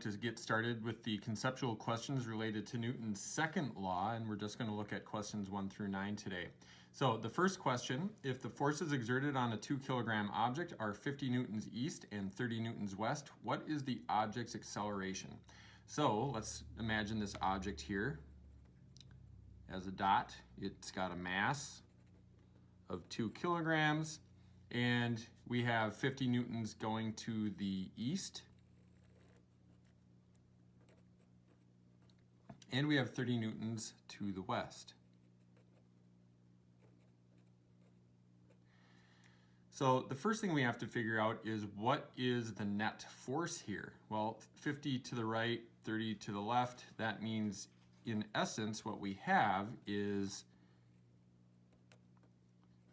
like to get started with the conceptual questions related to Newton's second law, and we're just going to look at questions 1 through 9 today. So the first question, if the forces exerted on a 2-kilogram object are 50 newtons east and 30 newtons west, what is the object's acceleration? So let's imagine this object here as a dot. It's got a mass of 2 kilograms, and we have 50 newtons going to the east, and we have 30 newtons to the west. So the first thing we have to figure out is what is the net force here? Well, 50 to the right, 30 to the left, that means in essence what we have is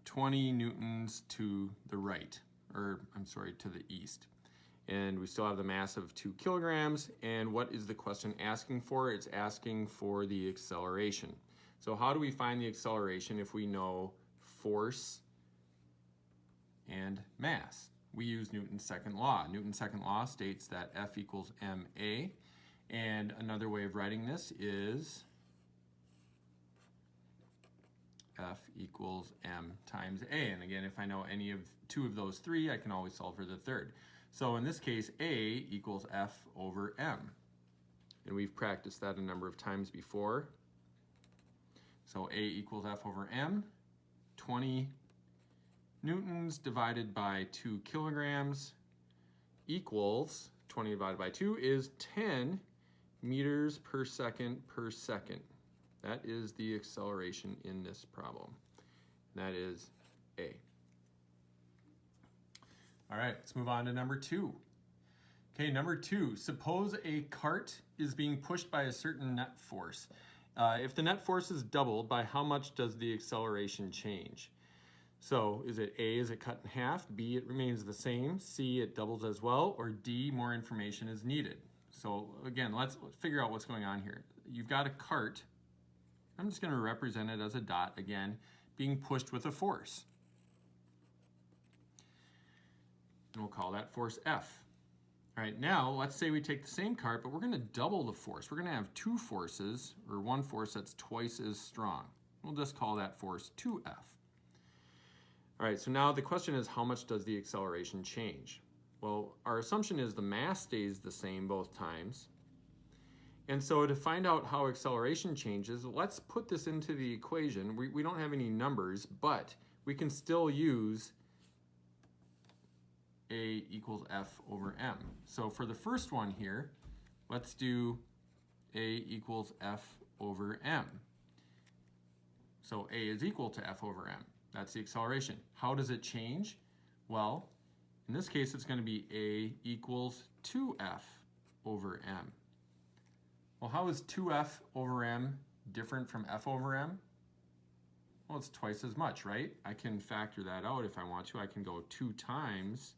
20 newtons to the right, or I'm sorry, to the east. And we still have the mass of 2 kilograms, and what is the question asking for? It's asking for the acceleration. So how do we find the acceleration if we know force and mass? We use Newton's second law. Newton's second law states that F equals ma, and another way of writing this is F equals m times a. And again, if I know any of two of those three, I can always solve for the third. So in this case, a equals F over m. And we've practiced that a number of times before. So a equals F over m. 20 newtons divided by 2 kilograms equals, 20 divided by 2 is 10 meters per second per second. That is the acceleration in this problem. That is A. All right, let's move on to number 2. Okay, number 2, suppose a cart is being pushed by a certain net force. If the net force is doubled, by how much does the acceleration change? So is it A, is it cut in half? B, it remains the same. C, it doubles as well. Or D, more information is needed. So again, let's figure out what's going on here. You've got a cart. I'm just going to represent it as a dot again, being pushed with a force. And we'll call that force F. All right, now let's say we take the same cart, but we're going to double the force. We're going to have two forces, or one force that's twice as strong. We'll just call that force 2F. All right, so now the question is, how much does the acceleration change? Well, our assumption is the mass stays the same both times. And so to find out how acceleration changes, let's put this into the equation. We don't have any numbers, but we can still use A equals F over m. So for the first one here, let's do A equals F over m. So A is equal to F over m. That's the acceleration. How does it change? Well, in this case, it's going to be A equals 2F over m. Well, how is 2F over m different from F over m? Well, it's twice as much, right? I can factor that out if I want to. I can go 2 times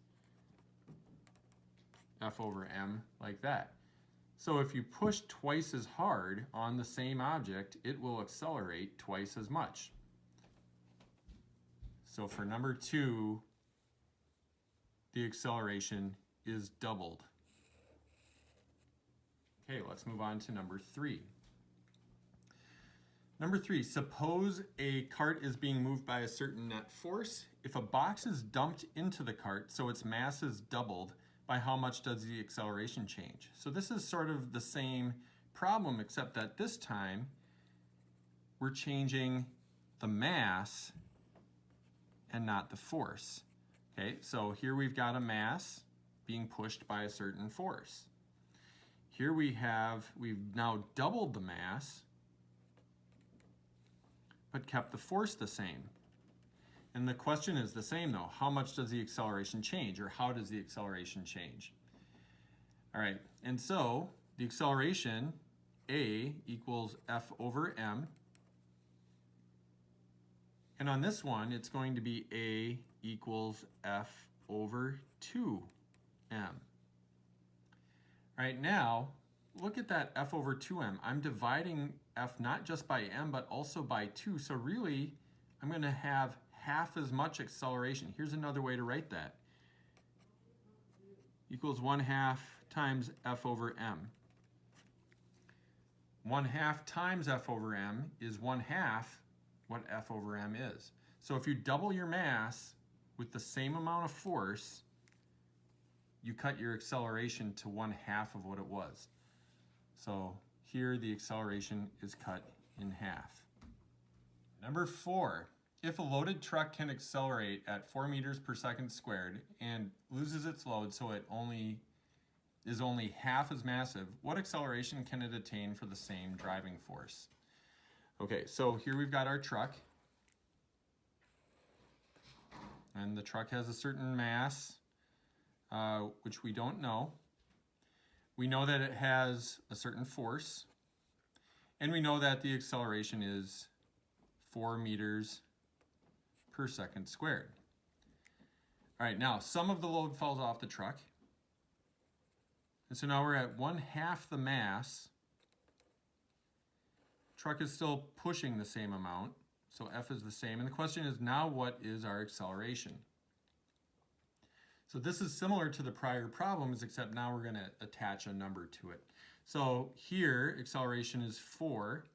F over m like that. So if you push twice as hard on the same object, it will accelerate twice as much. So for number 2, the acceleration is doubled. Okay, let's move on to number 3. Number 3, suppose a cart is being moved by a certain net force. If a box is dumped into the cart, so its mass is doubled, by how much does the acceleration change? So this is sort of the same problem, except that this time we're changing the mass and not the force. Okay, so here we've got a mass being pushed by a certain force. Here we've now doubled the mass, but kept the force the same. And the question is the same though. How much does the acceleration change, or how does the acceleration change? All right, and so the acceleration, A equals F over m. And on this one, it's going to be A equals F over 2m. All right, now look at that F over 2m. I'm dividing F not just by m, but also by 2. So really, I'm going to have half as much acceleration. Here's another way to write that. equals 1/2 times F over m. 1/2 times F over m is 1/2 what F over m is. So if you double your mass with the same amount of force, you cut your acceleration to 1/2 of what it was. So here the acceleration is cut in half. Number 4, if a loaded truck can accelerate at 4 meters per second squared and loses its load so it is only half as massive, what acceleration can it attain for the same driving force? Okay, so here we've got our truck. And the truck has a certain mass, which we don't know. We know that it has a certain force. And we know that the acceleration is 4 meters per second squared. All right, now some of the load falls off the truck. And so now we're at 1/2 the mass. Truck is still pushing the same amount, so F is the same. And the question is now, what is our acceleration? So this is similar to the prior problems, except now we're going to attach a number to it. So here, acceleration is 4.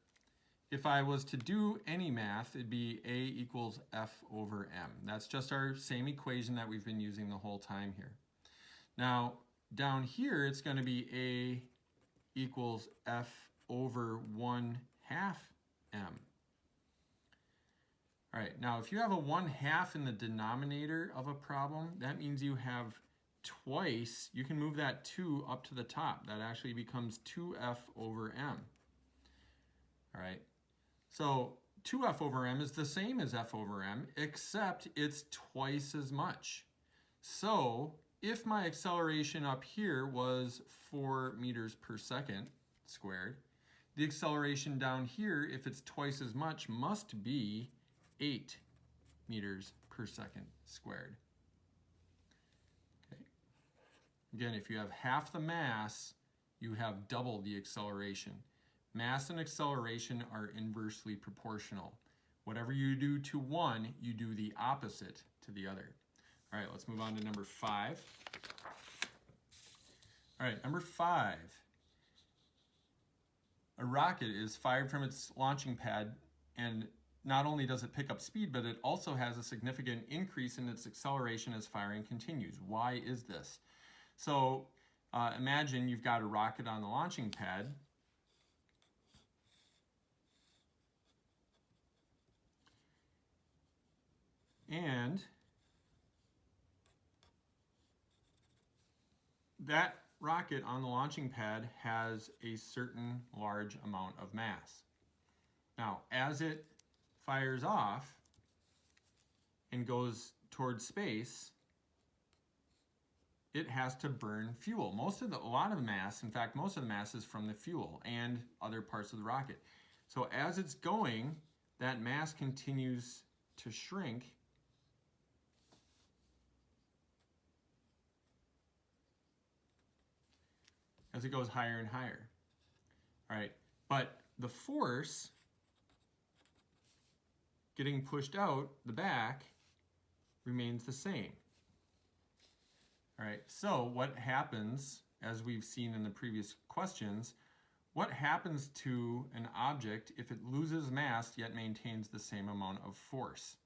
If I was to do any math, it'd be A equals F over m. That's just our same equation that we've been using the whole time here. Now, down here, it's going to be A equals F over 1/2 m. All right, now if you have a 1/2 in the denominator of a problem, that means you have twice, you can move that 2 up to the top. That actually becomes 2F over m. All right, so 2F over m is the same as F over m, except it's twice as much. So if my acceleration up here was 4 meters per second squared, the acceleration down here, if it's twice as much, must be 8 meters per second squared. Okay. Again, if you have half the mass, you have double the acceleration. Mass and acceleration are inversely proportional. Whatever you do to one, you do the opposite to the other. All right, let's move on to number 5. All right, number 5. A rocket is fired from its launching pad, and not only does it pick up speed, but it also has a significant increase in its acceleration as firing continues. Why is this? So imagine you've got a rocket on the launching pad. And that rocket on the launching pad has a certain large amount of mass. Now, as it fires off and goes towards space, it has to burn fuel. A lot of the mass, in fact, most of the mass is from the fuel and other parts of the rocket. So as it's going, that mass continues to shrink as it goes higher and higher. All right, but the force getting pushed out the back remains the same. All right, so what happens, as we've seen in the previous questions, what happens to an object if it loses mass yet maintains the same amount of force?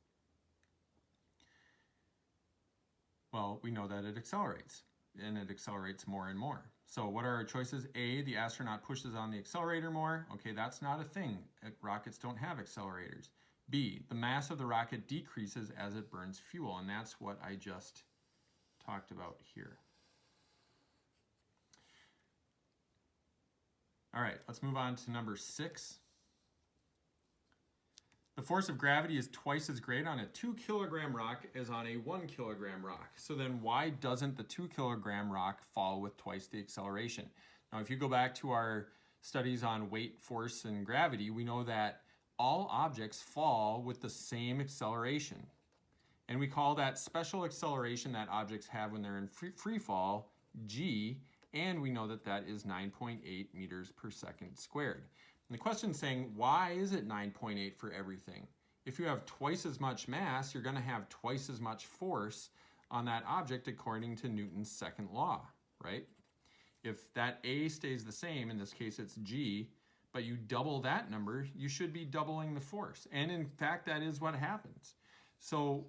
Well, we know that it accelerates, and it accelerates more and more. So what are our choices? A, the astronaut pushes on the accelerator more. Okay, that's not a thing. Rockets don't have accelerators. B, the mass of the rocket decreases as it burns fuel, and that's what I just talked about here. All right, let's move on to number 6. The force of gravity is twice as great on a 2-kilogram rock as on a 1-kilogram rock. So then why doesn't the 2-kilogram rock fall with twice the acceleration? Now, if you go back to our studies on weight, force, and gravity, we know that all objects fall with the same acceleration. And we call that special acceleration that objects have when they're in free fall g, and we know that that is 9.8 meters per second squared. And the question is saying, why is it 9.8 for everything? If you have twice as much mass, you're going to have twice as much force on that object according to Newton's second law. right? If that A stays the same, in this case it's G, but you double that number, you should be doubling the force. And in fact, that is what happens. So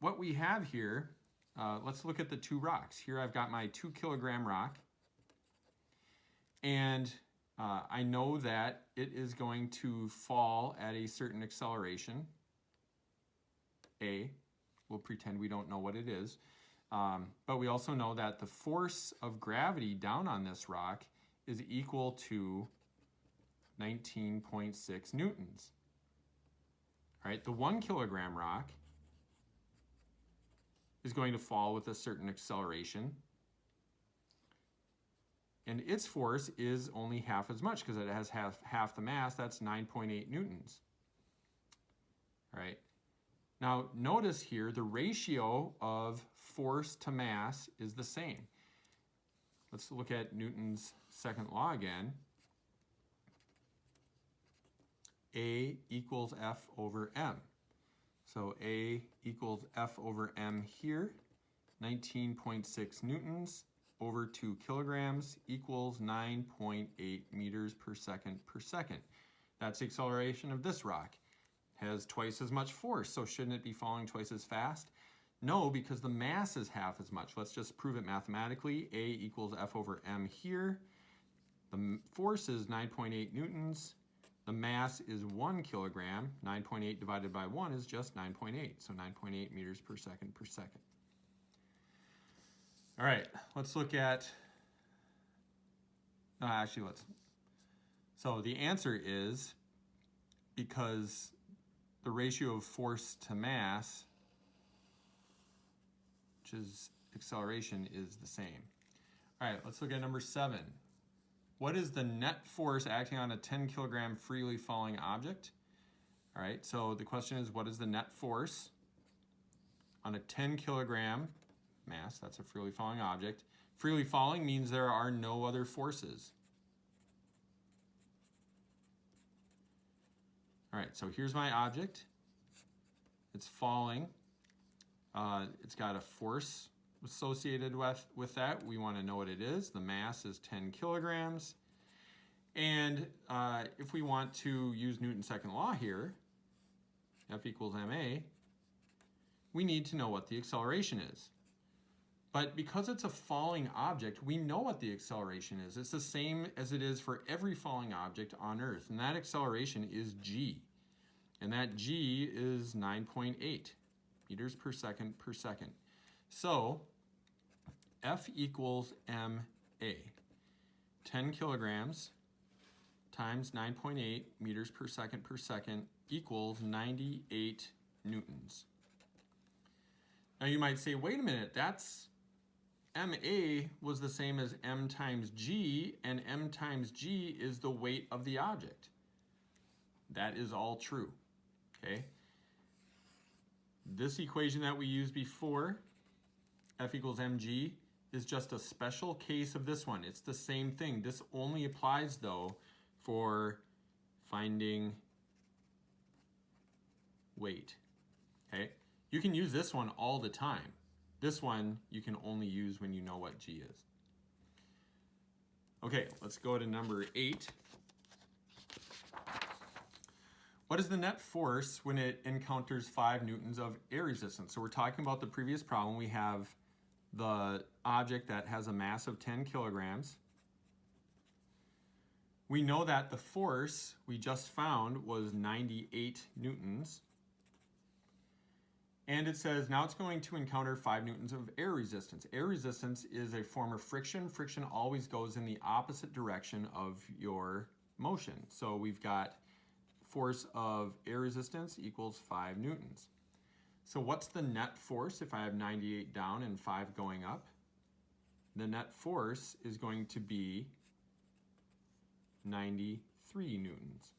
what we have here, let's look at the two rocks. Here I've got my 2 kilogram rock, and I know that it is going to fall at a certain acceleration, A. We'll pretend we don't know what it is. But we also know that the force of gravity down on this rock is equal to 19.6 newtons. All right, the 1 kilogram rock is going to fall with a certain acceleration, and its force is only half as much because it has half the mass. That's 9.8 newtons. All right. Now notice here the ratio of force to mass is the same. Let's look at Newton's second law again. A equals F over m. So A equals F over m here, 19.6 newtons over 2 kilograms equals 9.8 meters per second per second. That's the acceleration of this rock. Has twice as much force, so shouldn't it be falling twice as fast? No, because the mass is half as much. Let's just prove it mathematically. A equals F over m here. The force is 9.8 newtons. The mass is 1 kilogram. 9.8 divided by 1 is just 9.8, so 9.8 meters per second per second. All right, let's look at, so the answer is because the ratio of force to mass, which is acceleration, is the same. All right, let's look at number 7. What is the net force acting on a 10 kilogram freely falling object? All right, so the question is, what is the net force on a 10 kilogram mass? That's a freely falling object. Freely falling means there are no other forces. All right, so here's my object. It's falling. It's got a force associated with that. We want to know what it is. The mass is 10 kilograms. And if we want to use Newton's second law here, F equals ma, we need to know what the acceleration is. But because it's a falling object, we know what the acceleration is. It's the same as it is for every falling object on Earth, and that acceleration is g. And that g is 9.8 meters per second per second. So F equals ma. 10 kilograms times 9.8 meters per second equals 98 newtons. Now you might say, wait a minute, that's ma was the same as m times g, and m times g is the weight of the object. That is all true, okay? This equation that we used before, F equals mg, is just a special case of this one. It's the same thing. This only applies, though, for finding weight, okay? You can use this one all the time. This one you can only use when you know what g is. Okay, let's go to number 8. What is the net force when it encounters 5 newtons of air resistance? So we're talking about the previous problem. We have the object that has a mass of 10 kilograms. We know that the force we just found was 98 newtons. And it says now it's going to encounter 5 newtons of air resistance. Air resistance is a form of friction. Friction always goes in the opposite direction of your motion. So we've got force of air resistance equals 5 newtons. So what's the net force if I have 98 down and 5 going up? The net force is going to be 93 newtons.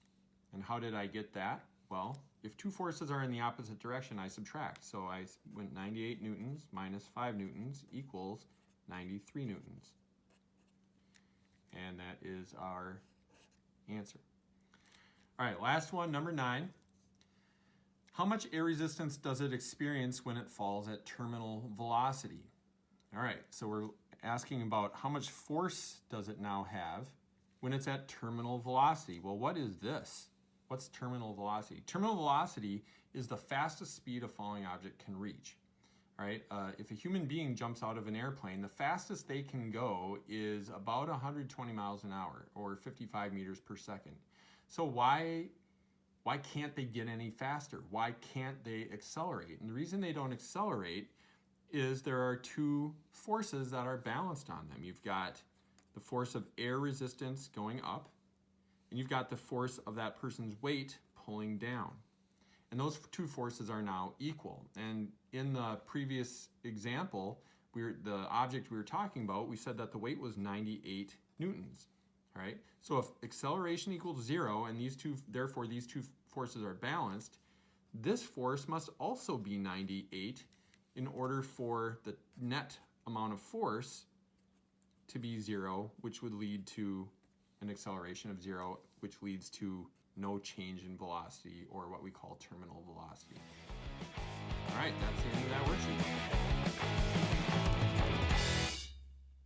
And how did I get that? Well, if two forces are in the opposite direction, I subtract. So I went 98 newtons minus 5 newtons equals 93 newtons. And that is our answer. All right, last one, number 9. How much air resistance does it experience when it falls at terminal velocity? All right, so we're asking about how much force does it now have when it's at terminal velocity. Well, what is this? What's terminal velocity? Terminal velocity is the fastest speed a falling object can reach. All right, if a human being jumps out of an airplane, the fastest they can go is about 120 miles an hour, or 55 meters per second. So why can't they get any faster? Why can't they accelerate? And the reason they don't accelerate is there are two forces that are balanced on them. You've got the force of air resistance going up, and you've got the force of that person's weight pulling down. And those two forces are now equal. And in the previous example, the object we were talking about, we said that the weight was 98 newtons. All right. So if acceleration equals 0, and therefore these two forces are balanced, this force must also be 98 in order for the net amount of force to be 0, which would lead to an acceleration of 0, which leads to no change in velocity, or what we call terminal velocity. All right, that's the end of that worksheet.